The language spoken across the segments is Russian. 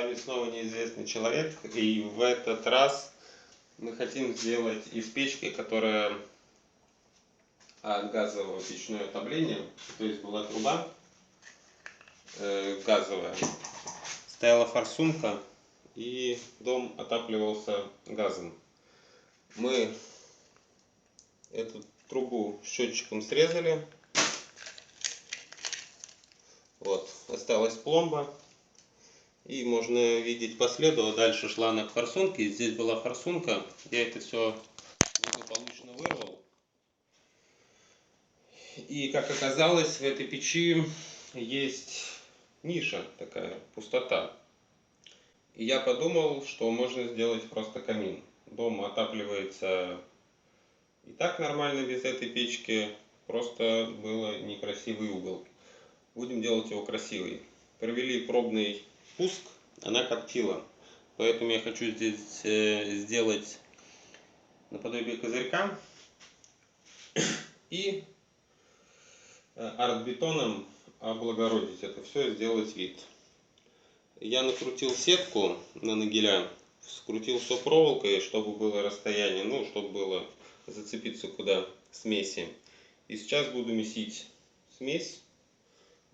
вами снова неизвестный человек, и в этот раз мы хотим сделать из печки, которая от газового печное отопление, то есть была труба газовая, стояла форсунка и дом отапливался газом. Мы эту трубу счетчиком срезали, вот, осталась пломба. И можно видеть по следу, а дальше шла она к форсунке. И здесь была форсунка. Я это все благополучно вырвал. И как оказалось, в этой печи есть ниша такая, пустота. И я подумал, что можно сделать просто камин. Дом отапливается и так нормально без этой печки. Просто был некрасивый угол. Будем делать его красивый. Провели пробный пуск, она коптила, поэтому я хочу здесь сделать наподобие козырька и артбетоном облагородить это все, сделать вид. Я накрутил сетку на нагеля, скрутил все проволокой, чтобы было расстояние, ну, чтобы было зацепиться куда смеси. И сейчас буду месить смесь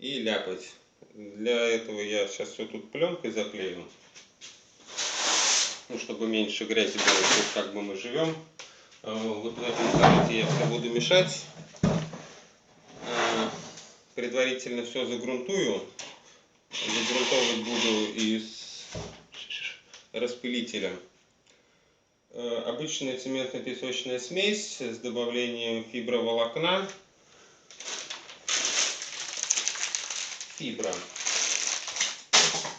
и ляпать. Для этого я сейчас все тут пленкой заклею, ну, чтобы меньше грязи было, тут как бы мы живем. Вот в этом корыте я все буду мешать. Предварительно все загрунтую. Загрунтовывать буду из распылителя. Обычная цементно-песочная смесь с добавлением фиброволокна. Фибра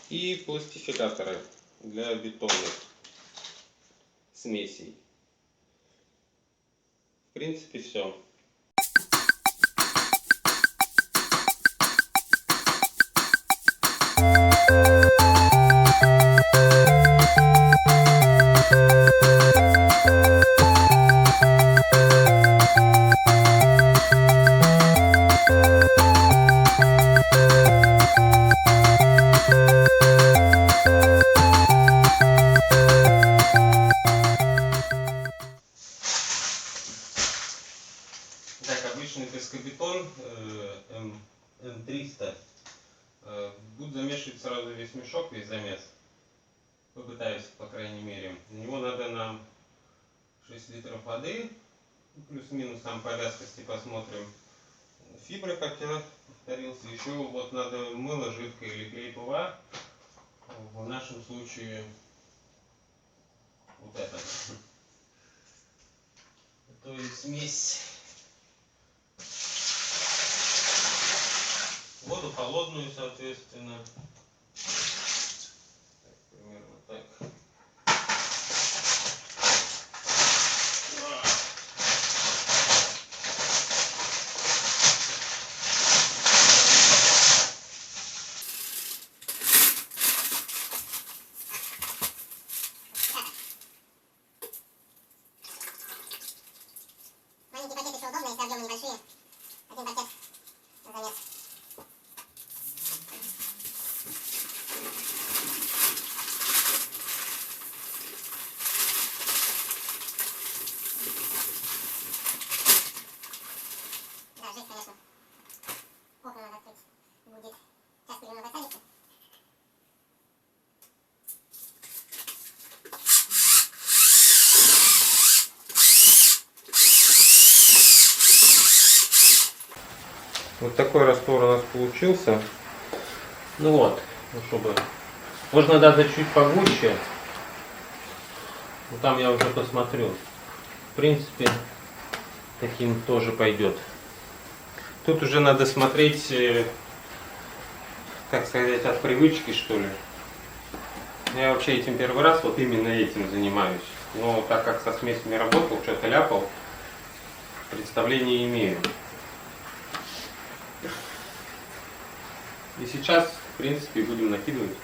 и пластификаторы для бетонных смесей. В принципе, все. Так, обычный пескобетон М300 буду замешивать сразу весь мешок, весь замес. Попытаюсь, по крайней мере. На него надо нам 6 литров воды, плюс-минус там по вязкости посмотрим. Фибры, как я повторился, еще вот надо мыло жидкое или клей ПВА. В нашем случае вот это. То есть смесь. Воду холодную, соответственно. Так, примерно так. Маленький пакет еще удобно, если объемы небольшие. Один пакет на замес. Да, жесть, конечно. Окна надо открыть. Будет. Сейчас перемена засадится. Вот такой раствор у нас получился. Ну вот, ну чтобы. Можно даже чуть погуще. Ну, там я уже посмотрю. В принципе, таким тоже пойдет. Тут уже надо смотреть, как сказать, от привычки, что ли. Я вообще этим первый раз вот именно этим занимаюсь. Но так как со смесями работал, что-то ляпал, представление имею. И сейчас, в принципе, будем накидывать.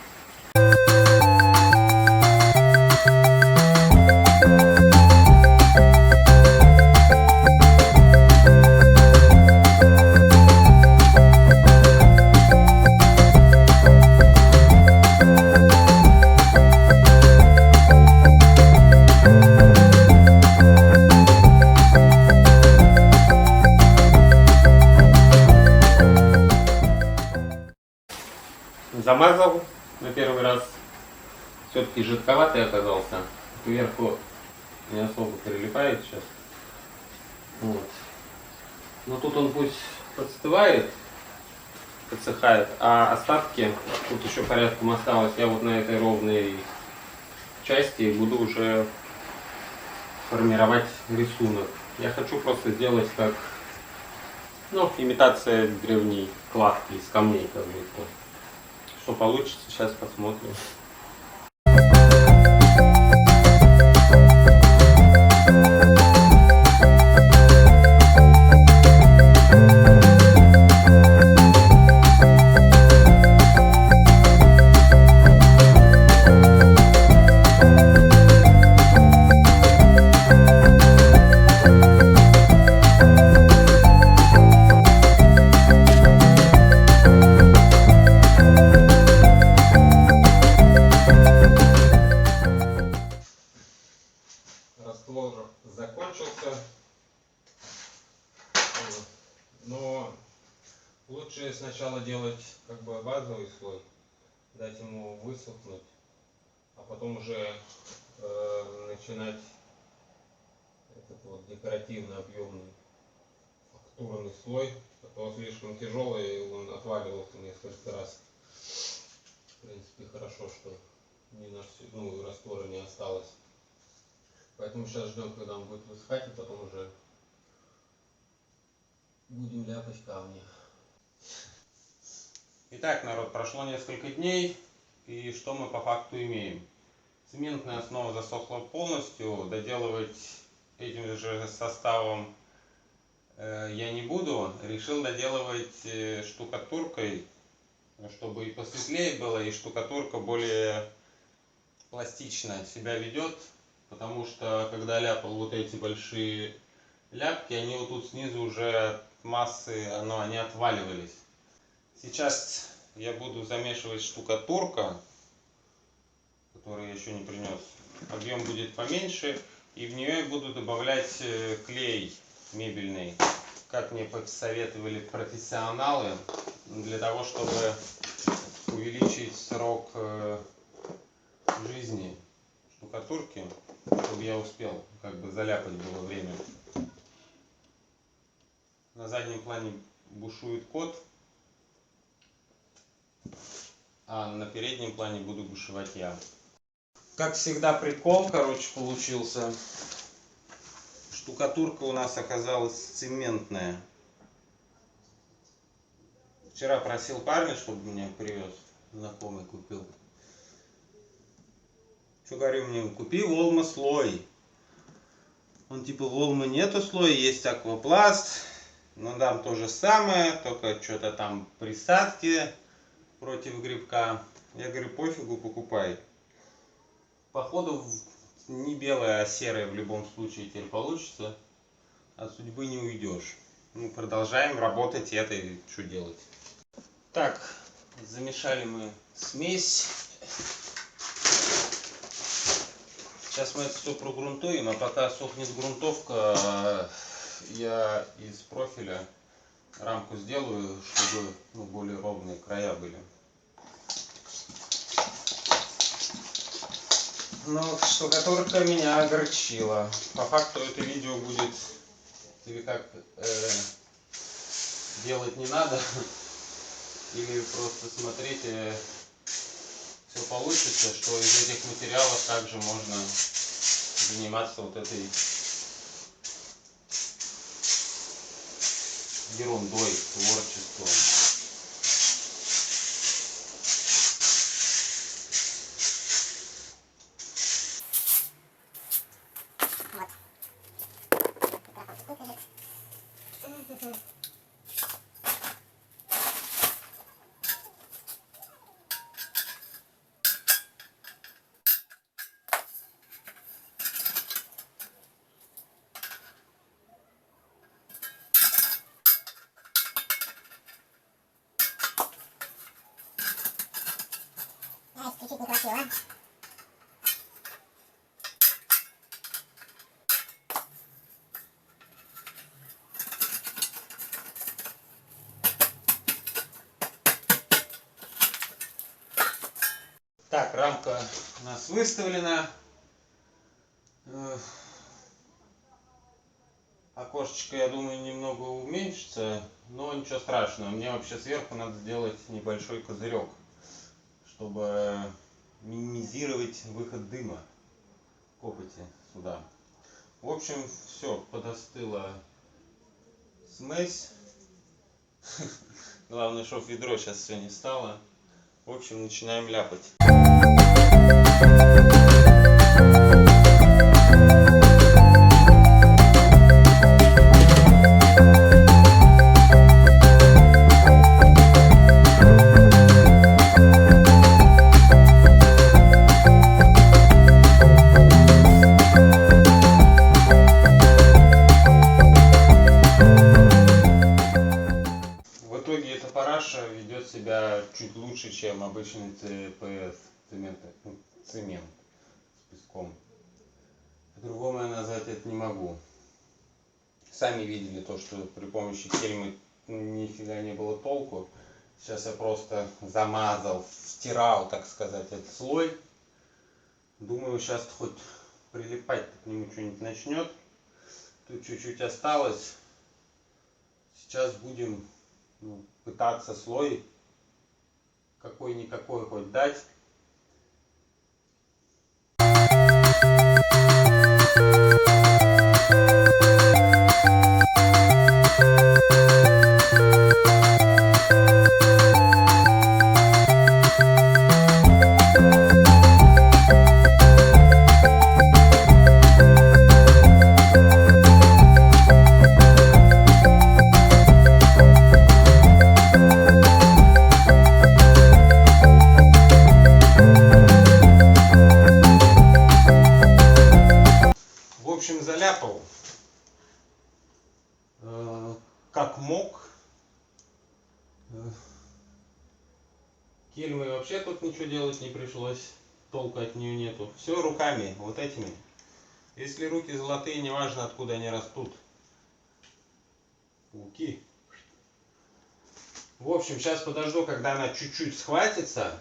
замазал на первый раз. Все-таки жидковатый оказался. Кверху не особо прилипает сейчас. Вот. Но тут он пусть подстывает, подсыхает, а остатки, тут еще порядком осталось, я вот на этой ровной части буду уже формировать рисунок. Я хочу просто сделать как, ну, имитация древней кладки из камней, как будто. Что получится, сейчас посмотрим. Раствор закончился, но лучше сначала делать как бы базовый слой, дать ему высохнуть, а потом уже начинать этот вот декоративно объемный фактурный слой, а то слишком тяжелый, он отваливался несколько раз. В принципе, хорошо, что раствора не осталось. Поэтому сейчас ждем, когда он будет высыхать, и потом уже будем ляпать камни. Итак, народ, прошло несколько дней, и что мы по факту имеем? Цементная основа засохла полностью, доделывать этим же составом я не буду. Решил доделывать штукатуркой, чтобы и посветлее было, и штукатурка более пластично себя ведет. Потому что когда ляпал вот эти большие ляпки, они вот тут снизу уже от массы, они отваливались. Сейчас я буду замешивать штукатурка, которую я еще не принес. Объем будет поменьше, и в нее я буду добавлять клей мебельный, как мне посоветовали профессионалы, для того, чтобы увеличить срок жизни штукатурки, чтобы я успел как бы заляпать было время. На заднем плане бушует кот, а на переднем плане буду бушевать я. Как всегда, прикол, короче, получился. Штукатурка у нас оказалась цементная. Вчера просил парня, чтобы мне привез, знакомый купил. Что говорю мне, купи Волма слой. Он типа, Волмы нету слоя, есть аквапласт. Но там то же самое, только что-то там присадки против грибка. Я говорю, пофигу, покупай. Походу не белая, а серая в любом случае теперь получится. От судьбы не уйдешь. Ну, продолжаем работать это и что делать. Так, замешали мы смесь. Сейчас мы это все прогрунтуем, а пока сохнет грунтовка, я из профиля рамку сделаю, чтобы более ровные края были. Но штукатурка меня огорчила. По факту это видео будет или как делать не надо, или просто смотрите, все получится, что из этих материалов также можно заниматься вот этой ерундой, творчеством. рамка у нас выставлена. Окошечко, я думаю, немного уменьшится, но ничего страшного. Мне вообще сверху надо сделать небольшой козырек, чтобы минимизировать выход дыма, копоти сюда. В общем, все, подостыла смесь. Главное, чтобы ведро сейчас все не стало. В общем, начинаем ляпать. В итоге эта параша ведет себя чуть лучше, чем обычный ЦПС, цемент с песком. По-другому я назвать это не могу. Сами видели то, что при помощи кельмы нифига не было толку. Сейчас я просто замазал, стирал, так сказать, этот слой. Думаю, сейчас хоть прилипать к нему что-нибудь начнет. Тут чуть-чуть осталось. Сейчас будем пытаться слой какой-никакой хоть дать. В общем, заляпал как мог. Кельмой вообще тут ничего делать не пришлось, толку от нее нету. Все руками, вот этими. Если руки золотые, неважно откуда они растут. Луки. В общем, сейчас подожду, когда она чуть-чуть схватится.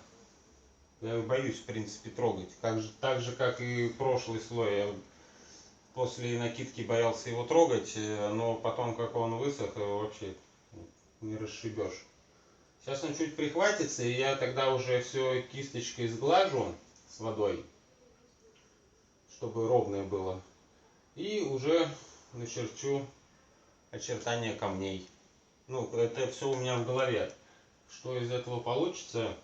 Я боюсь, в принципе, трогать. Так же, как и прошлый слой. Я после накидки боялся его трогать, но потом, как он высох, его вообще не расшибешь. Сейчас он чуть прихватится, и я тогда уже все кисточкой сглажу с водой, чтобы ровное было. И уже начерчу очертания камней. Ну, это все у меня в голове. Что из этого получится,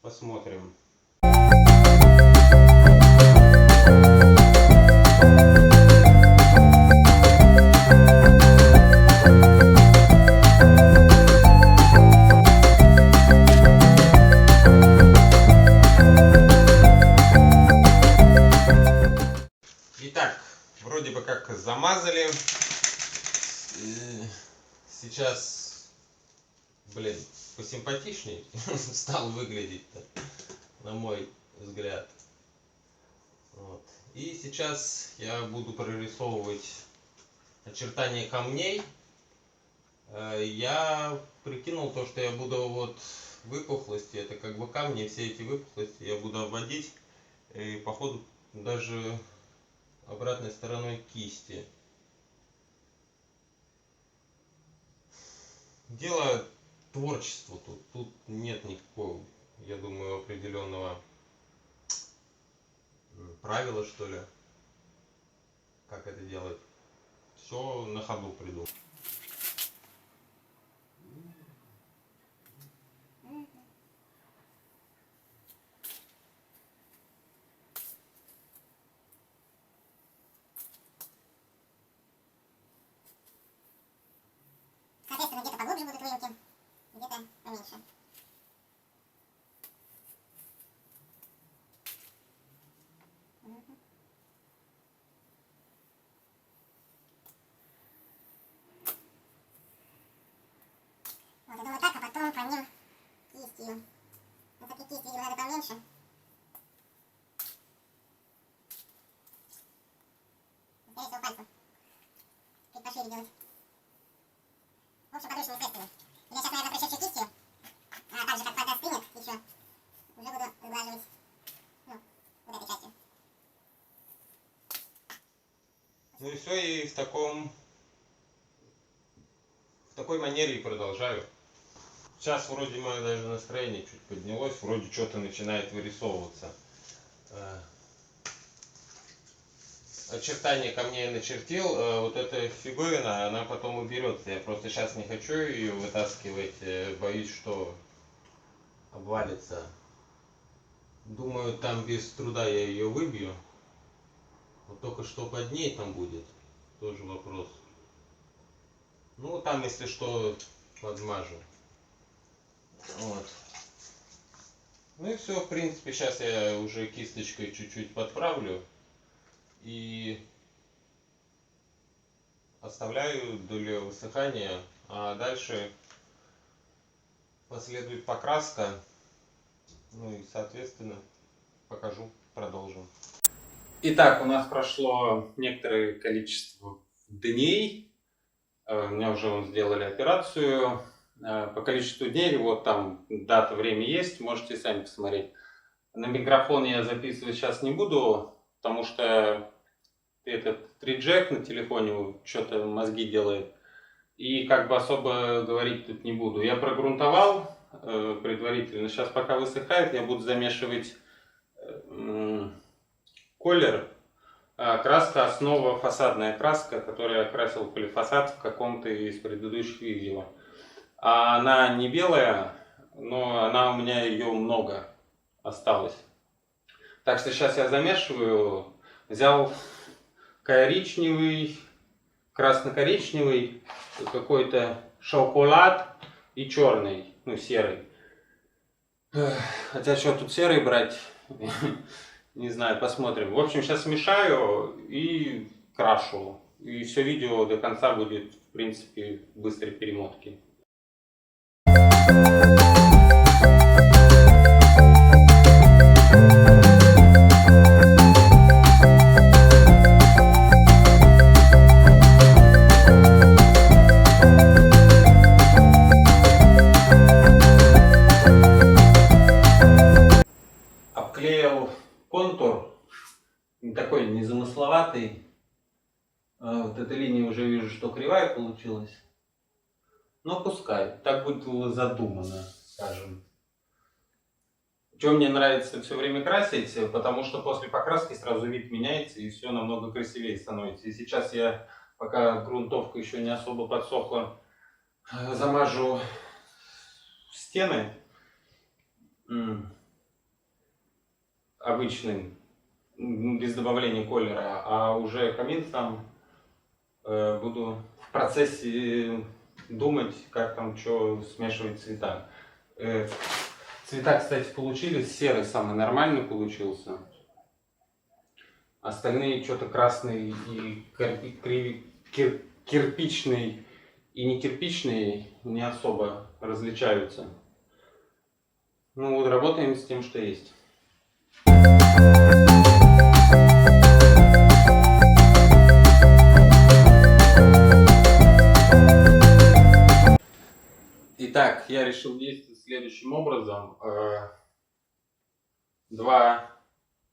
посмотрим. Итак, вроде бы как замазали. Сейчас, блин, посимпатичнее стал выглядеть-то, на мой взгляд. Вот. И сейчас я буду прорисовывать очертания камней. Я прикинул то, что я буду вот выпуклости, это как бы камни, все эти выпуклости я буду обводить, и по ходу даже обратной стороной кисти. Дело творчества тут нет никакого, я думаю, определенного правила, что ли, как это делать. Все на ходу придумал. Соответственно, где-то поглубже будут выемки, где-то поменьше. Вот, это вот так, а потом по ним кистью. Вот такие кисти, видимо, надо поменьше. Скорее всего, пальцем. Чуть пошире делать. В общем, подручными средствами. Я сейчас, наверное, пришедшей кистью, так же, как вода стынет еще, уже буду выглаживать Ну и все, и в такой манере и продолжаю. Сейчас вроде мое даже настроение чуть поднялось, вроде что-то начинает вырисовываться. Очертания ко мне я начертил, вот эта фиговина, она потом уберется. Я просто сейчас не хочу ее вытаскивать, боюсь, что обвалится. Думаю, там без труда я ее выбью. Вот только что под ней там будет, тоже вопрос. Ну, там, если что, подмажу. Вот. Ну и все, в принципе, сейчас я уже кисточкой чуть-чуть подправлю. И оставляю для высыхания, а дальше последует покраска. Ну и, соответственно, покажу, продолжим. Итак, у нас прошло некоторое количество дней. У меня уже сделали операцию. По количеству дней, вот там дата, время есть, можете сами посмотреть. На микрофон я записывать сейчас не буду, потому что этот 3Jack на телефоне что-то мозги делает. И как бы особо говорить тут не буду. Я прогрунтовал предварительно. Сейчас пока высыхает, я буду замешивать колер. Краска основа, фасадная краска, которую я красил полифасад в каком-то из предыдущих видео. А она не белая, но она у меня ее много осталось. Так что сейчас я замешиваю. Взял коричневый, красно-коричневый, какой-то шоколад и черный, ну серый. Хотя что тут серый брать, не знаю, посмотрим. В общем, сейчас мешаю и крашу. И все видео до конца будет, в принципе, быстрой перемотки. Обклеил контур, такой незамысловатый. Вот эта линия уже вижу, что кривая получилась. Но пускай, так будет задумано, скажем. Что мне нравится все время красить, потому что после покраски сразу вид меняется и все намного красивее становится. И сейчас я, пока грунтовка еще не особо подсохла, замажу стены обычным, без добавления колера, а уже камин сам буду в процессе думать, как там что смешивать цвета. Цвета, кстати, получились. Серый самый нормальный получился. Остальные что-то красный и кирпичный и не кирпичный не особо различаются. Ну вот работаем с тем, что есть. Итак, я решил действовать следующим образом. Два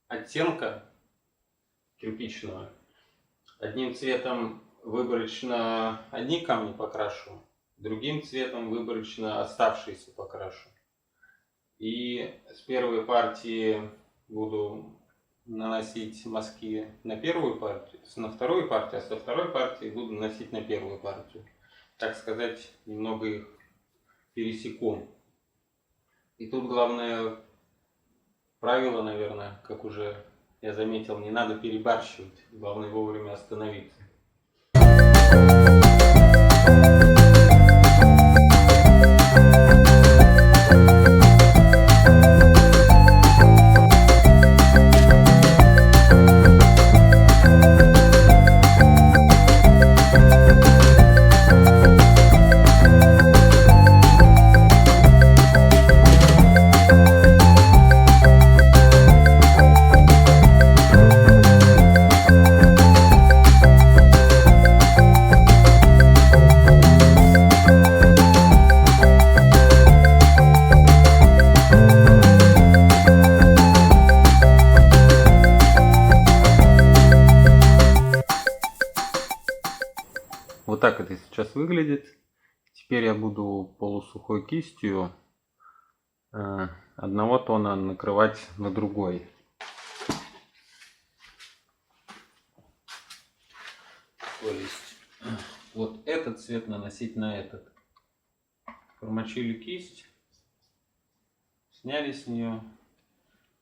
оттенка кирпичного. Одним цветом выборочно одни камни покрашу, другим цветом выборочно оставшиеся покрашу. И с первой партии буду наносить мазки на первую партию, на вторую партию, а со второй партии буду наносить на первую партию. Так сказать, немного их пересеку. И тут главное правило, наверное, как уже я заметил, не надо перебарщивать. Главное вовремя остановиться. сейчас выглядит. Теперь я буду полусухой кистью одного тона накрывать на другой. То есть вот этот цвет наносить на этот. Промочили кисть, сняли с нее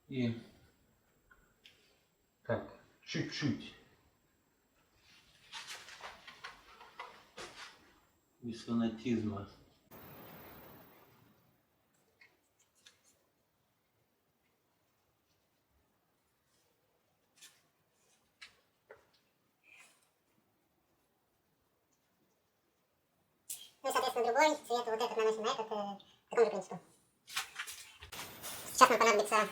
и так чуть-чуть без фанатизма. Ну и, соответственно, другой цвет, вот этот наносим на этот, по такому же принципу. Сейчас нам понадобится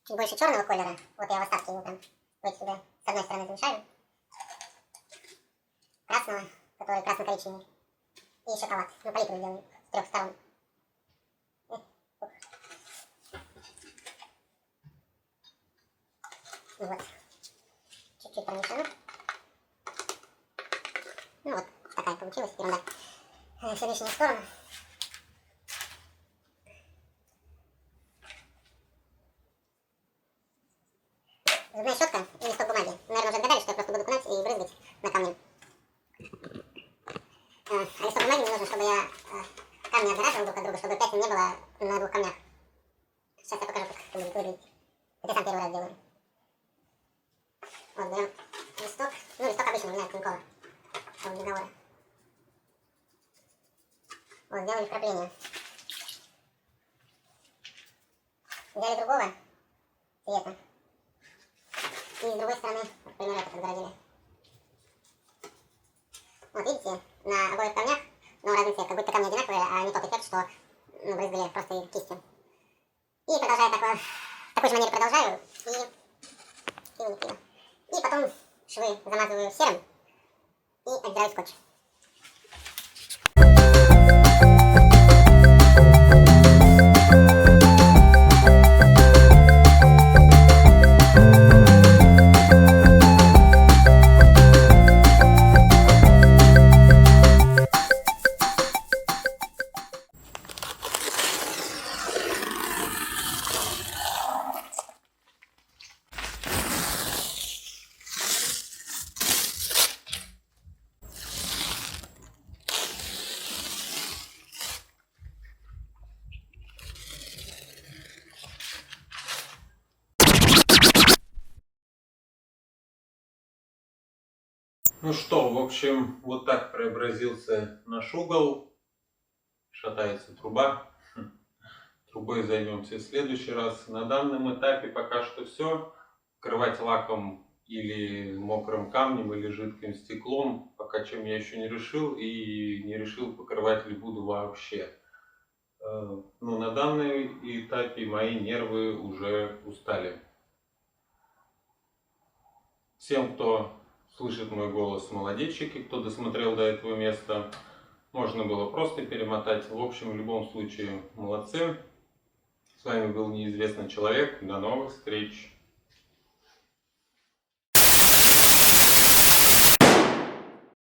чуть больше черного колера. Вот я в остатке его там вот сюда с одной стороны замешаю. Красного, который красно-коричневый. И шоколад. Ну, палитру сделаем с 3 сторон. Вот. Чуть-чуть промешаем. Ну вот, такая получилась ерунда. Все лишнее в сторону. Зубная щетка и листок бумаги. Наверное, уже догадались, что я просто буду кунать и брызгать на камни. А листок бумаги мне нужен, чтобы я камни отгораживал друг от друга, чтобы пятен не было на 2 камнях. Сейчас я покажу, как это будет выглядеть. Это я сам первый раз делаю. Вот, берем листок. Ну, листок обычный, не знаю, Тинькова. Там договора. Вот, сделали вкрапление. Взяли другого цвета. И с другой стороны, например, этот отгородили. Вот видите, на обоих камнях, но разный цвет, как будто камни одинаковые, а не тот эффект, что брызгали просто кистью. И продолжаю в такой же манере продолжаю, и потом швы замазываю серым и отдираю скотч. Ну что, в общем, вот так преобразился наш угол. Шатается труба. Трубой займемся в следующий раз. На данном этапе пока что все. Покрывать лаком или мокрым камнем, или жидким стеклом, пока чем я еще не решил. И не решил, покрывать ли буду вообще. Но на данном этапе мои нервы уже устали. Всем, кто слышит мой голос, молодечики, кто досмотрел до этого места, можно было просто перемотать. В общем, в любом случае, молодцы. С вами был Неизвестный Человек. До новых встреч!